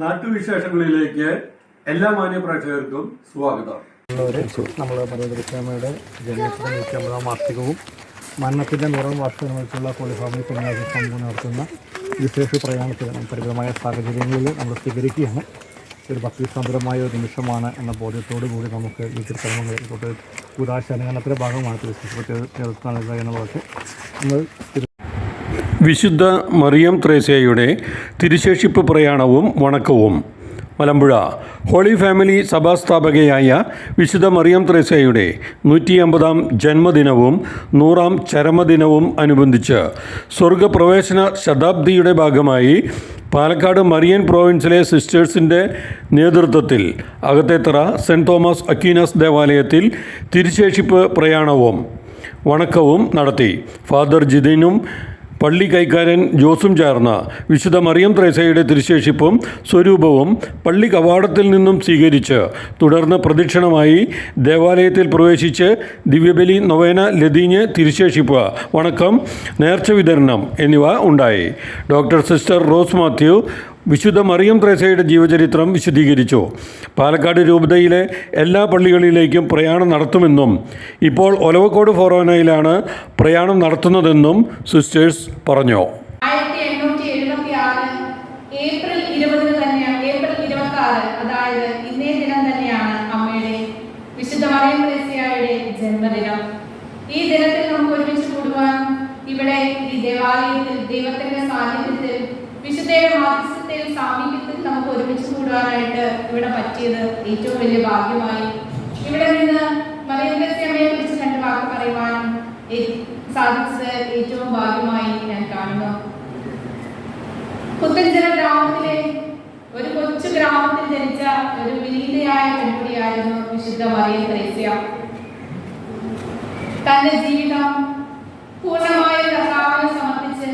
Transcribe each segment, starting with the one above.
നാട്ടുവിശേഷങ്ങളിലേക്ക് എല്ലാ മാന്യ പ്രേക്ഷകർക്കും സ്വാഗതം. നമ്മൾ മറിയമ്മയുടെ ജന്മത്തിന് 150-ാം വാർഷികവും മരണത്തിൻ്റെ 100-ാം വാർഷികവുമായിട്ടുള്ള പോളിഫാമിലി പുണ്യാഹം നടത്തുന്ന വിശേഷ പ്രയാണത്തിന് പരിമിതമായ സാഹചര്യങ്ങളിൽ നമ്മൾ സ്വീകരിക്കുകയാണ്. ഒരു ഭക്തിസാന്ദ്രമായ ഒരു നിമിഷമാണ് എന്ന ബോധ്യത്തോടു കൂടി നമുക്ക് ഈ തിരുക്കർമ്മങ്ങൾ ഉദാശനങ്ങളുടെ ഭാഗമാണ് തീർച്ചയായിട്ടും എന്നുള്ളതൊക്കെ നമ്മൾ വിശുദ്ധ മറിയം ത്രേസ്യയുടെ തിരുശേഷിപ്പ് പ്രയാണവും വണക്കവും. മലമ്പുഴ ഹോളി ഫാമിലി സഭാസ്ഥാപകയായ വിശുദ്ധ മറിയം ത്രേസ്യയുടെ 150-ാം ജന്മദിനവും 100-ാം ചരമദിനവും അനുബന്ധിച്ച് സ്വർഗപ്രവേശന ശതാബ്ദിയുടെ ഭാഗമായി പാലക്കാട് മറിയൻ പ്രോവിൻസിലെ സിസ്റ്റേഴ്സിൻ്റെ നേതൃത്വത്തിൽ അകത്തേത്തറ സെൻറ്റ് തോമസ് അക്വീനാസ് ദേവാലയത്തിൽ തിരുശേഷിപ്പ് പ്രയാണവും വണക്കവും നടത്തി. ഫാദർ ജിതിനും പള്ളി കൈക്കാരൻ ജോസും ചേർന്ന വിശുദ്ധ മറിയം ത്രേസ്യയുടെ തിരുശേഷിപ്പും സ്വരൂപവും പള്ളി കവാടത്തിൽ നിന്നും സ്വീകരിച്ച് തുടർന്ന് പ്രദക്ഷിണമായി ദേവാലയത്തിൽ പ്രവേശിച്ച് ദിവ്യബലി നൊവേന ലതീഞ്ഞ് തിരുശേഷിപ്പ് വണക്കം നേർച്ച വിതരണം എന്നിവ ഉണ്ടായി. ഡോക്ടർ സിസ്റ്റർ റോസ് മാത്യു വിശുദ്ധ മറിയം ത്രേസ്യയുടെ ജീവചരിത്രം വിശദീകരിച്ചു. പാലക്കാട് രൂപതയിലെ എല്ലാ പള്ളികളിലേക്കും പ്രയാണം നടത്തുമെന്നും ഇപ്പോൾ ഒലവക്കോട് ഫൊറോനയിലാണ് പ്രയാണം നടത്തുന്നതെന്നും സിസ്റ്റേഴ്സ് പറഞ്ഞു. ഏപ്രിൽ 26 അതായത് ഇന്നേ ദിനം തന്നെയാണ് അമ്മയുടെ വിശുദ്ധ മറിയം ത്രേസ്യയുടെ ജന്മദിനം. ഈ ദിനത്തിൽ നമുക്ക് ഒരുമിച്ച് കൂടുവാൻ ഇവിടെ ഈ ദേവാലയത്തിൽ ദൈവത്തിന്റെ സാന്നിധ്യത്തിൽ വിശുദ്ധയുടെ മാധ്യസ്ഥത്തിൽ സാമീപ്യത്തിൽ നമുക്ക് ഒരുമിച്ച് കൂടുവാനായിട്ട് ഇവിടെ പറ്റിയത് ഏറ്റവും വലിയ ഭാഗ്യമായി. ഇവിടെ നിന്ന് മറിയം ത്രേസ്യ അമ്മയെ കുറിച്ച് 2 വാക്ക് പറയുവാനും സാധിച്ചത് ഏറ്റവും ഭാഗ്യമായി ഞാൻ കാണുന്നു. പുത്തഞ്ചിറ ഗ്രാമത്തിലെ ഒരു കൊച്ചു ഗ്രാമത്തിൽ ജനിച്ച ഒരു വിനീതയായ പെൺകുട്ടിയായിരുന്നു വിശുദ്ധ മറിയം ത്രേസ്യ. തന്റെ ജീവിതം പൂർണ്ണമായ കർത്താവിനെ സമർപ്പിച്ച്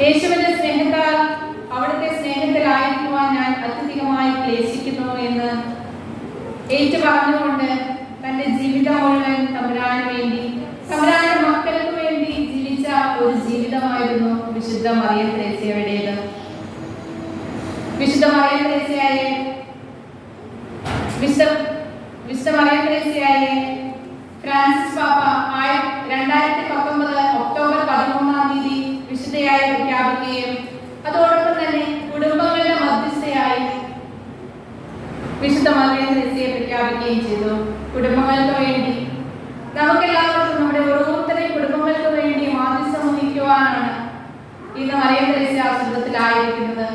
യേശുവിന്റെ സ്നേഹത്താൽ അവിടുത്തെ സ്നേഹത്തിലായിരിക്കുവാൻ ഞാൻ അത്യധികമായി ക്ലേശിക്കുന്നു എന്ന് ഏറ്റു പറഞ്ഞുകൊണ്ട് തന്റെ ജീവിതം മുഴുവൻ തമ്പുരാന് വേണ്ടി തമ്പുരാന്റെ മക്കൾക്ക് വേണ്ടി ജീവിച്ച ഒരു ജീവിതമായിരുന്നു വിശുദ്ധ മറിയം ത്രേസ്യയുടേത്. വിശുദ്ധ മറിയം ത്രേസ്യയെ ഫ്രാൻസിസ് പാപ്പ 2019 ഒക്ടോബർ 13-ാം തീയതി വിശുദ്ധയായി പ്രഖ്യാപിക്കുകയും അതോടൊപ്പം തന്നെ കുടുംബങ്ങളുടെ മധ്യസ്ഥയായി വിശുദ്ധ മറിയം ത്രേസ്യയെ പ്രഖ്യാപിക്കുകയും ചെയ്തു. കുടുംബങ്ങൾക്ക് വേണ്ടി നമുക്കെല്ലാവർക്കും നമ്മുടെ ഓരോരുത്തരെയും കുടുംബങ്ങൾക്ക് വേണ്ടി മാധ്യസ്ഥം വഹിക്കുവാനാണ് ഇന്ന് മറിയം ത്രേസ്യ സ്വർഗ്ഗത്തിലായിരിക്കുന്നത്.